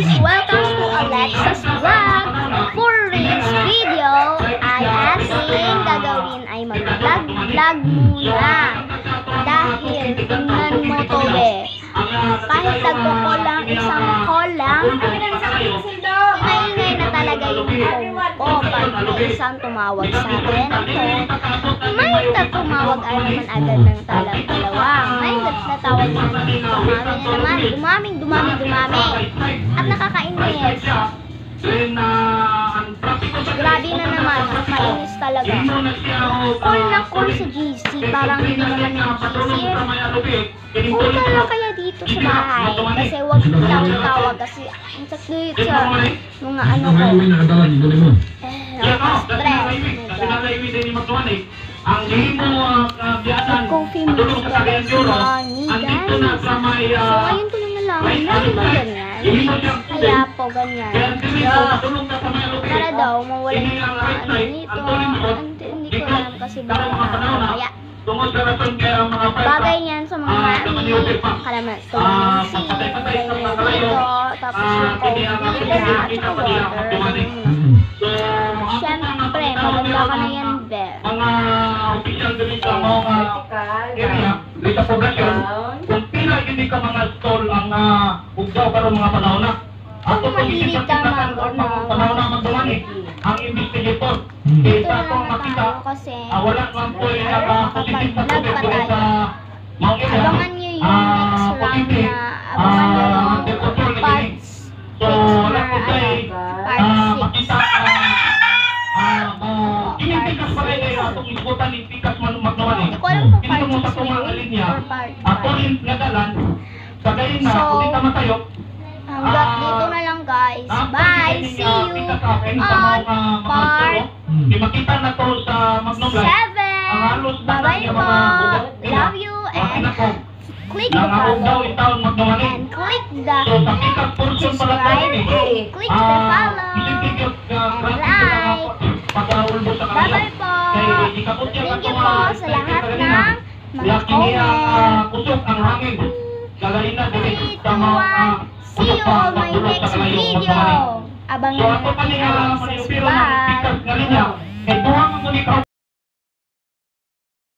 guys! Welcome to Alexa's Vlog! For this video ay ating gagawin ay mag-vlog muna. Dahil tingnan mo to kahit nagko-call lang, isang call lang, ingay-ingay na talaga yung phone ko pag may isang tumawag sa akin. May tumawag ay naman agad ng dalawa. May natawag na dumami. At nakakainis. Grabe na naman, nakakainis talaga. Call na call sa GC, parang hindi naman yung GC. Punta lang kaya dito sa bahay. Kasi huwag tawag kasi ang sakit sa mga ano ko. Stress. Coffee mo sa money, guys. So, ngayon ko lang nalaman na ba ganyan? Kaya po ganyan. Para daw, mawala yung mga ano nito. Hindi ko alam kasi bakit na. Kaya, bagay niyan sa mga mami, kalamansi, bagay niyan dito, tapos yung coffee, at saka water. Siyempre, maganda ka na yan, Bel. Mga official dito sa mga area, dito sa poblasyon, kung pila hindi ka mga stall ang ugdaw karon mga panahon na. Kung mahilig ka panahon na magdumani, ang investigator. Ito na lang na tayo kasi wala lang po yung nakapag-vlog pa tayo. Abangan nyo yung next round na, abangan nyo yung parts 6 na, part 6. Inipikas pa rin atong isbutan ni Pikas Magnawan. Hindi ko alam kung part 6 na yun or part 5. Ato rin nagalan, sagayin na, kung di ka matayo. Hanggat dito na lang guys. Bye! See you on part 7! Bye-bye po! Love you and click the follow and click the subscribe and click the follow and like. Bye-bye po! Thank you po sa lahat ng mga comment. 3, 2, 1. See you on my next video. Abangan natin ang subscribe.